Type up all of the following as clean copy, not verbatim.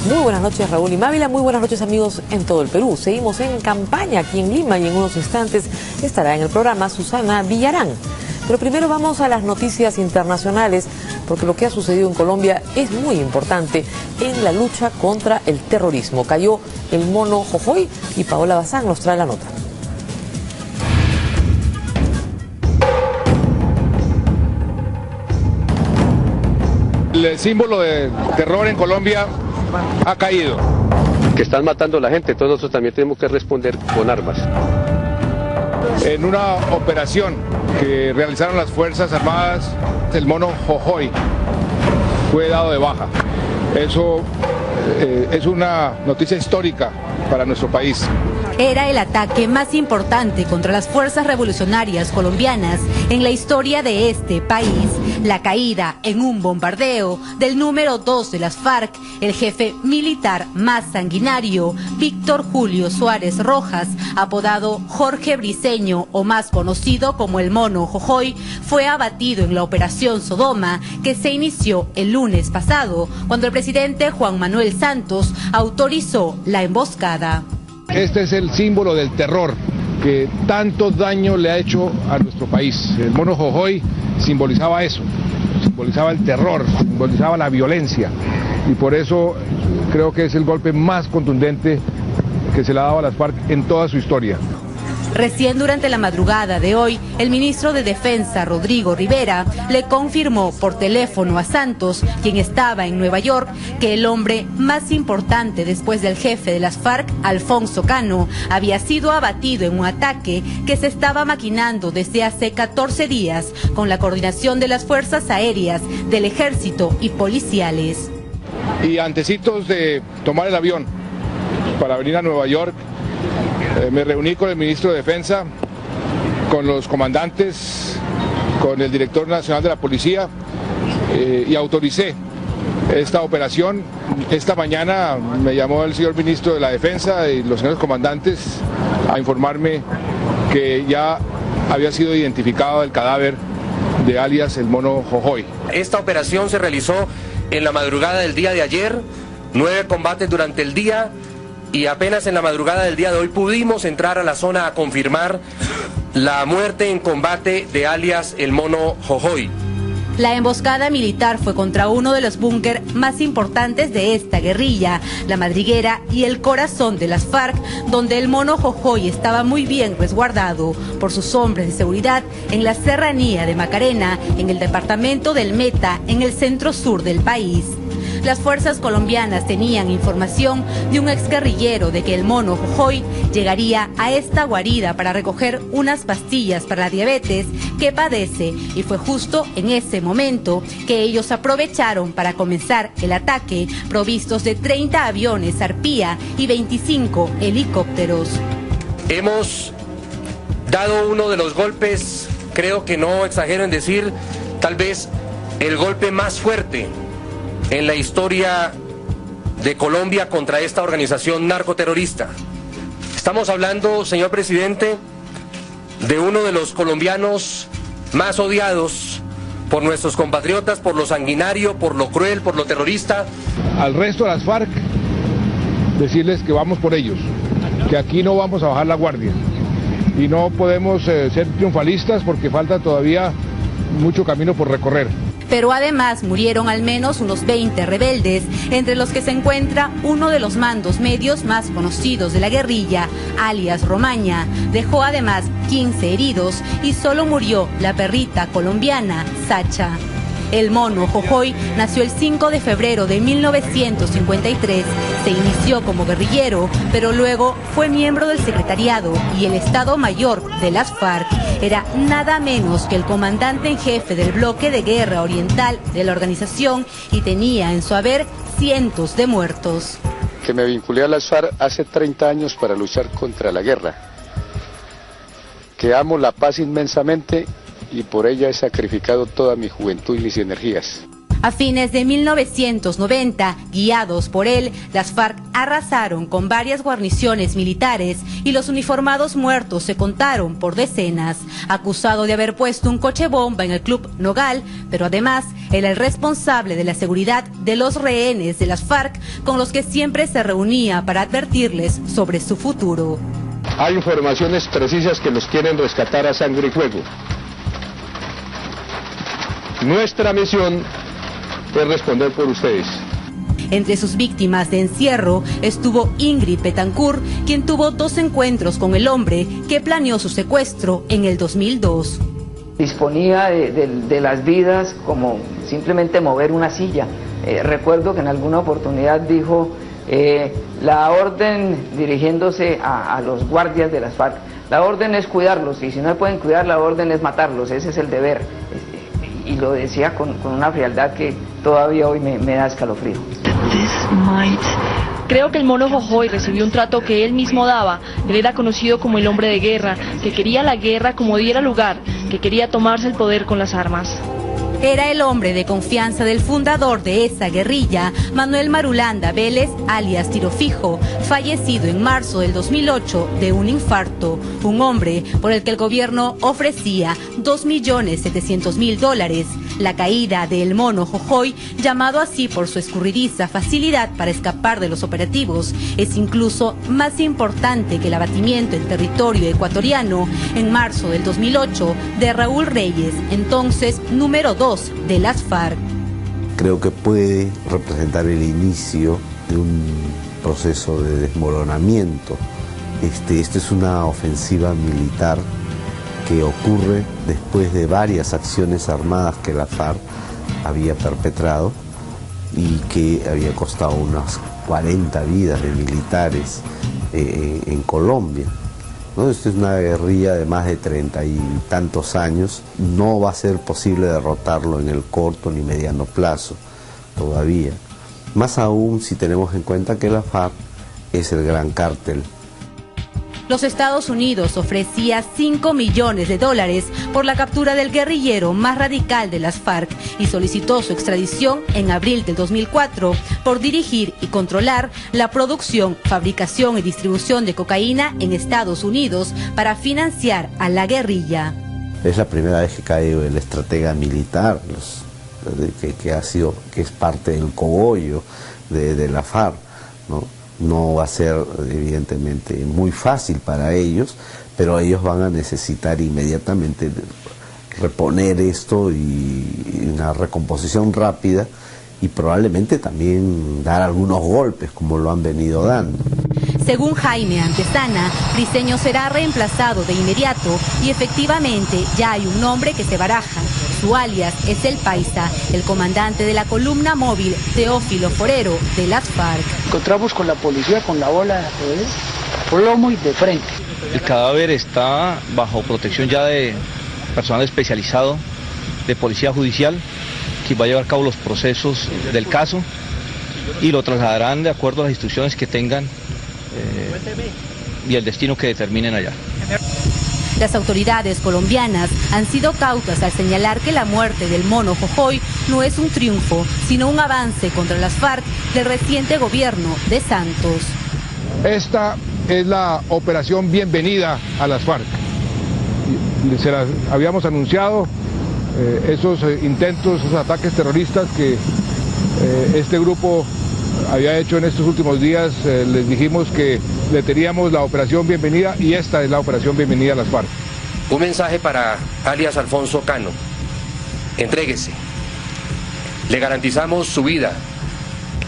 Muy buenas noches, Raúl y Mávila. Muy buenas noches, amigos en todo el Perú. Seguimos en campaña aquí en Lima y en unos instantes estará en el programa Susana Villarán. Pero primero vamos a las noticias internacionales, porque lo que ha sucedido en Colombia es muy importante en la lucha contra el terrorismo. Cayó el mono Jojoy y Paola Bazán nos trae la nota. El símbolo de terror en Colombia ha caído. Que están matando a la gente, entonces nosotros también tenemos que responder con armas. En una operación que realizaron las Fuerzas Armadas, el mono Jojoy fue dado de baja. Eso es una noticia histórica para nuestro país. Era el ataque más importante contra las fuerzas revolucionarias colombianas en la historia de este país. La caída en un bombardeo del número 2 de las FARC, el jefe militar más sanguinario, Víctor Julio Suárez Rojas, apodado Jorge Briceño o más conocido como el mono Jojoy, fue abatido en la operación Sodoma que se inició el lunes pasado, cuando el presidente Juan Manuel Santos autorizó la emboscada. Este es el símbolo del terror que tanto daño le ha hecho a nuestro país. El mono Jojoy simbolizaba eso, simbolizaba el terror, simbolizaba la violencia, y por eso creo que es el golpe más contundente que se le ha dado a las FARC en toda su historia. Recién durante la madrugada de hoy, el ministro de Defensa, Rodrigo Rivera, le confirmó por teléfono a Santos, quien estaba en Nueva York, que el hombre más importante después del jefe de las FARC, Alfonso Cano, había sido abatido en un ataque que se estaba maquinando desde hace 14 días con la coordinación de las fuerzas aéreas, del ejército y policiales. Y antecitos de tomar el avión para venir a Nueva York, me reuní con el ministro de Defensa, con los comandantes, con el director nacional de la policía y autoricé esta operación. Esta mañana me llamó el señor ministro de la Defensa y los señores comandantes a informarme que ya había sido identificado el cadáver de alias el mono Jojoy. Esta operación se realizó en la madrugada del día de ayer, 9 combates durante el día, y apenas en la madrugada del día de hoy pudimos entrar a la zona a confirmar la muerte en combate de alias el mono Jojoy. La emboscada militar fue contra uno de los búnker más importantes de esta guerrilla, la madriguera y el corazón de las FARC, donde el mono Jojoy estaba muy bien resguardado por sus hombres de seguridad en la serranía de Macarena, en el departamento del Meta, en el centro sur del país. Las fuerzas colombianas tenían información de un exguerrillero de que el mono Jojoy llegaría a esta guarida para recoger unas pastillas para la diabetes que padece, y fue justo en ese momento que ellos aprovecharon para comenzar el ataque, provistos de 30 aviones Arpía y 25 helicópteros. Hemos dado uno de los golpes, creo que no exagero en decir, tal vez el golpe más fuerte en la historia de Colombia contra esta organización narcoterrorista. Estamos hablando, señor presidente, de uno de los colombianos más odiados por nuestros compatriotas, por lo sanguinario, por lo cruel, por lo terrorista. Al resto de las FARC, decirles que vamos por ellos, que aquí no vamos a bajar la guardia y no podemos ser triunfalistas porque falta todavía mucho camino por recorrer. Pero además murieron al menos unos 20 rebeldes, entre los que se encuentra uno de los mandos medios más conocidos de la guerrilla, alias Romaña. Dejó además 15 heridos y solo murió la perrita colombiana, Sacha. El mono Jojoy nació el 5 de febrero de 1953, se inició como guerrillero, pero luego fue miembro del secretariado y el Estado Mayor de las FARC. Era nada menos que el comandante en jefe del bloque de guerra oriental de la organización y tenía en su haber cientos de muertos. Que me vinculé a las FARC hace 30 años para luchar contra la guerra. Que amo la paz inmensamente y por ella he sacrificado toda mi juventud y mis energías. A fines de 1990, guiados por él, las FARC arrasaron con varias guarniciones militares y los uniformados muertos se contaron por decenas. Acusado de haber puesto un coche bomba en el Club Nogal, pero además era el responsable de la seguridad de los rehenes de las FARC, con los que siempre se reunía para advertirles sobre su futuro. Hay informaciones precisas que los quieren rescatar a sangre y fuego. Nuestra misión es responder por ustedes. Entre sus víctimas de encierro estuvo Ingrid Betancourt, quien tuvo 2 encuentros con el hombre que planeó su secuestro en el 2002. Disponía de las vidas como simplemente mover una silla. Recuerdo que en alguna oportunidad dijo la orden, dirigiéndose a los guardias de las FARC, la orden es cuidarlos y si no pueden cuidar, la orden es matarlos, ese es el deber. Y lo decía con una frialdad que todavía hoy me da escalofrío. Creo que el mono Jojoy recibió un trato que él mismo daba. Él era conocido como el hombre de guerra, que quería la guerra como diera lugar, que quería tomarse el poder con las armas. Era el hombre de confianza del fundador de esa guerrilla, Manuel Marulanda Vélez, alias Tiro Fijo, fallecido en marzo del 2008 de un infarto. Un hombre por el que el gobierno ofrecía $2.700.000. La caída del mono Jojoy, llamado así por su escurridiza facilidad para escapar de los operativos, es incluso más importante que el abatimiento en territorio ecuatoriano en marzo del 2008 de Raúl Reyes, entonces número 2 de las FARC. Creo que puede representar el inicio de un proceso de desmoronamiento. Esta es una ofensiva militar que ocurre después de varias acciones armadas que la FARC había perpetrado y que había costado unas 40 vidas de militares en Colombia. ¿No? Esta es una guerrilla de más de 30 y tantos años. No va a ser posible derrotarlo en el corto ni mediano plazo todavía. Más aún si tenemos en cuenta que la FARC es el gran cártel. Los Estados Unidos ofrecía $5 millones por la captura del guerrillero más radical de las FARC y solicitó su extradición en abril del 2004 por dirigir y controlar la producción, fabricación y distribución de cocaína en Estados Unidos para financiar a la guerrilla. Es la primera vez que cae el estratega militar, que es parte del cogollo de la FARC, ¿no? No va a ser evidentemente muy fácil para ellos, pero ellos van a necesitar inmediatamente reponer esto y una recomposición rápida y probablemente también dar algunos golpes como lo han venido dando. Según Jaime Antesana, Briceño será reemplazado de inmediato y efectivamente ya hay un nombre que se baraja. Su alias es el Paisa, el comandante de la columna móvil Teófilo Forero de las FARC. Encontramos con la policía con la bola de lomo y de frente. El cadáver está bajo protección ya de personal especializado de policía judicial que va a llevar a cabo los procesos del caso y lo trasladarán de acuerdo a las instrucciones que tengan y el destino que determinen allá. Las autoridades colombianas han sido cautas al señalar que la muerte del mono Jojoy no es un triunfo, sino un avance contra las FARC del reciente gobierno de Santos. Esta es la operación bienvenida a las FARC. Se las habíamos anunciado, esos intentos, esos ataques terroristas que este grupo había hecho en estos últimos días, les dijimos que le teníamos la operación bienvenida y esta es la operación bienvenida a las FARC. Un mensaje para alias Alfonso Cano. Entréguese. Le garantizamos su vida.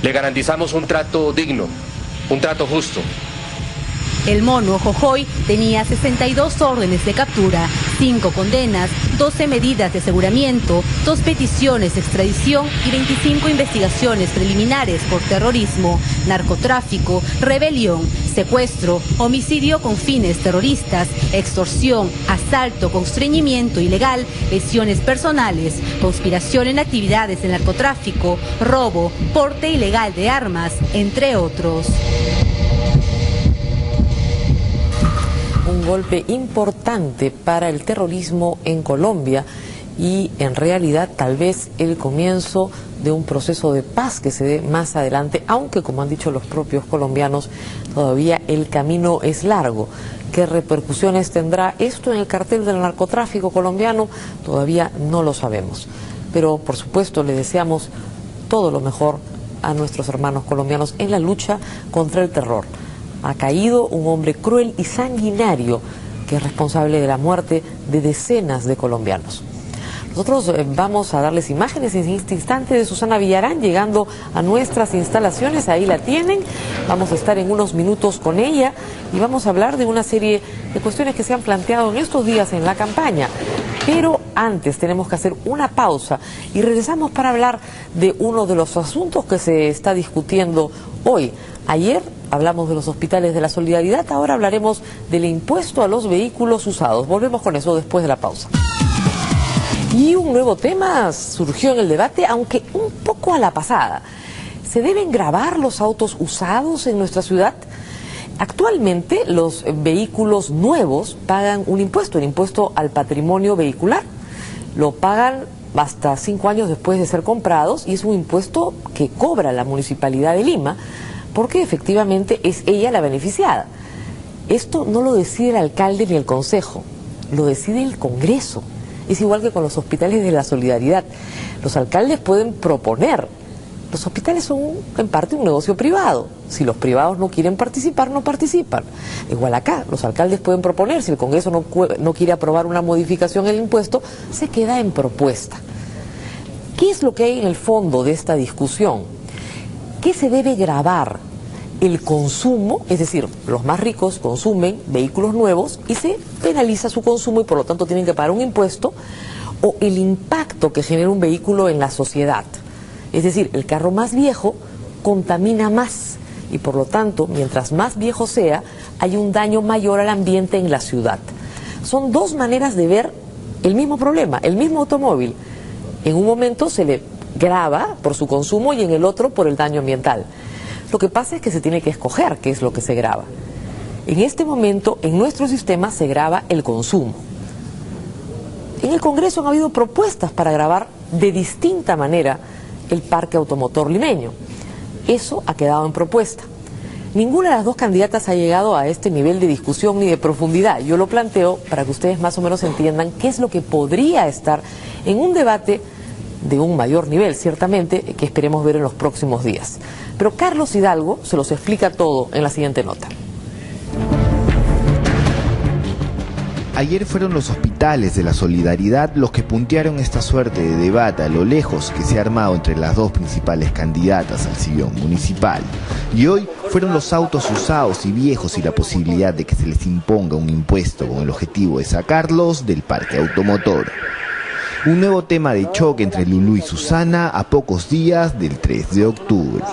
Le garantizamos un trato digno, un trato justo. El mono Jojoy tenía 62 órdenes de captura, 5 condenas, 12 medidas de aseguramiento, 2 peticiones de extradición y 25 investigaciones preliminares por terrorismo, narcotráfico, rebelión, secuestro, homicidio con fines terroristas, extorsión, asalto con estreñimiento ilegal, lesiones personales, conspiración en actividades de narcotráfico, robo, porte ilegal de armas, entre otros. Un golpe importante para el terrorismo en Colombia y en realidad tal vez el comienzo de un proceso de paz que se dé más adelante, aunque, como han dicho los propios colombianos, todavía el camino es largo. ¿Qué repercusiones tendrá esto en el cartel del narcotráfico colombiano? Todavía no lo sabemos. Pero, por supuesto, le deseamos todo lo mejor a nuestros hermanos colombianos en la lucha contra el terror. Ha caído un hombre cruel y sanguinario que es responsable de la muerte de decenas de colombianos. Nosotros vamos a darles imágenes en este instante de Susana Villarán llegando a nuestras instalaciones, ahí la tienen. Vamos a estar en unos minutos con ella y vamos a hablar de una serie de cuestiones que se han planteado en estos días en la campaña. Pero antes tenemos que hacer una pausa y regresamos para hablar de uno de los asuntos que se está discutiendo hoy. Ayer hablamos de los hospitales de la solidaridad, ahora hablaremos del impuesto a los vehículos usados. Volvemos con eso después de la pausa. Y un nuevo tema surgió en el debate, aunque un poco a la pasada. ¿Se deben gravar los autos usados en nuestra ciudad? Actualmente los vehículos nuevos pagan un impuesto, el impuesto al patrimonio vehicular. Lo pagan hasta 5 años después de ser comprados y es un impuesto que cobra la Municipalidad de Lima porque efectivamente es ella la beneficiada. Esto no lo decide el alcalde ni el consejo, lo decide el Congreso. Es igual que con los hospitales de la solidaridad. Los alcaldes pueden proponer. Los hospitales son en parte un negocio privado. Si los privados no quieren participar, no participan. Igual acá, los alcaldes pueden proponer. Si el Congreso no quiere aprobar una modificación en el impuesto, se queda en propuesta. ¿Qué es lo que hay en el fondo de esta discusión? ¿Qué se debe gravar? El consumo, es decir, los más ricos consumen vehículos nuevos y se penaliza su consumo y por lo tanto tienen que pagar un impuesto, o el impacto que genera un vehículo en la sociedad. Es decir, el carro más viejo contamina más y por lo tanto, mientras más viejo sea, hay un daño mayor al ambiente en la ciudad. Son dos maneras de ver el mismo problema, el mismo automóvil. En un momento se le grava por su consumo y en el otro por el daño ambiental. Lo que pasa es que se tiene que escoger qué es lo que se grava. En este momento, en nuestro sistema se grava el consumo. En el Congreso han habido propuestas para gravar de distinta manera el parque automotor limeño. Eso ha quedado en propuesta. Ninguna de las dos candidatas ha llegado a este nivel de discusión ni de profundidad. Yo lo planteo para que ustedes más o menos entiendan qué es lo que podría estar en un debate de un mayor nivel, ciertamente, que esperemos ver en los próximos días. Pero Carlos Hidalgo se los explica todo en la siguiente nota. Ayer fueron los hospitales de la solidaridad los que puntearon esta suerte de debate a lo lejos que se ha armado entre las dos principales candidatas al sillón municipal. Y hoy fueron los autos usados y viejos y la posibilidad de que se les imponga un impuesto con el objetivo de sacarlos del parque automotor. Un nuevo tema de choque entre Lulú y Susana a pocos días del 3 de octubre.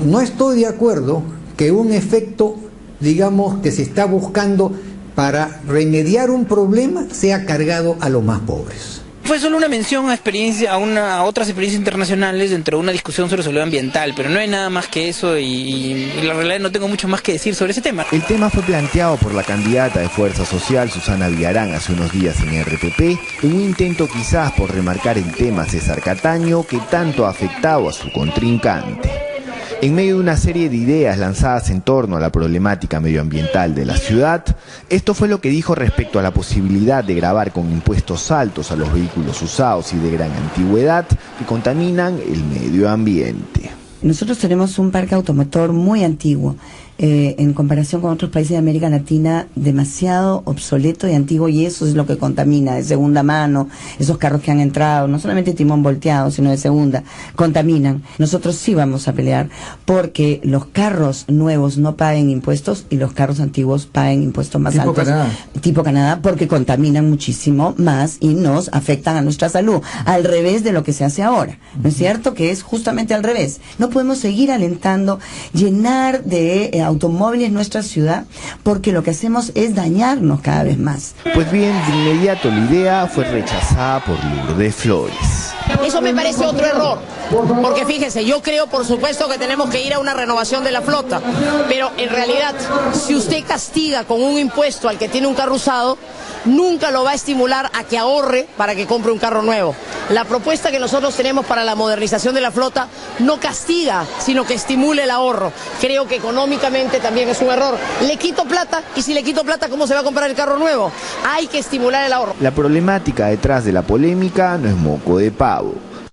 No estoy de acuerdo que un efecto, digamos, que se está buscando para remediar un problema sea cargado a los más pobres. Fue solo una mención a otras experiencias internacionales dentro de una discusión sobre salud ambiental, pero no hay nada más que eso y la realidad no tengo mucho más que decir sobre ese tema. El tema fue planteado por la candidata de Fuerza Social, Susana Villarán, hace unos días en RPP, en un intento quizás por remarcar el tema César Cataño que tanto ha afectado a su contrincante. En medio de una serie de ideas lanzadas en torno a la problemática medioambiental de la ciudad, esto fue lo que dijo respecto a la posibilidad de gravar con impuestos altos a los vehículos usados y de gran antigüedad que contaminan el medio ambiente. Nosotros tenemos un parque automotor muy antiguo, en comparación con otros países de América Latina, demasiado obsoleto y antiguo, y eso es lo que contamina, de segunda mano, esos carros que han entrado, no solamente timón volteado, sino de segunda, contaminan. Nosotros sí vamos a pelear porque los carros nuevos no paguen impuestos y los carros antiguos paguen impuestos más altos. Tipo Canadá, porque contaminan muchísimo más y nos afectan a nuestra salud, al revés de lo que se hace ahora, ¿no es cierto? Que es justamente al revés. No podemos seguir alentando, llenar de automóviles nuestra ciudad, porque lo que hacemos es dañarnos cada vez más. Pues bien, de inmediato la idea fue rechazada por Lourdes Flores. Es Eso me parece otro error, porque fíjese, yo creo por supuesto que tenemos que ir a una renovación de la flota, pero en realidad si usted castiga con un impuesto al que tiene un carro usado, nunca lo va a estimular a que ahorre para que compre un carro nuevo. La propuesta que nosotros tenemos para la modernización de la flota no castiga, sino que estimule el ahorro. Creo que económicamente también es un error. Le quito plata, y si le quito plata, ¿cómo se va a comprar el carro nuevo? Hay que estimular el ahorro. La problemática detrás de la polémica no es moco de pavo.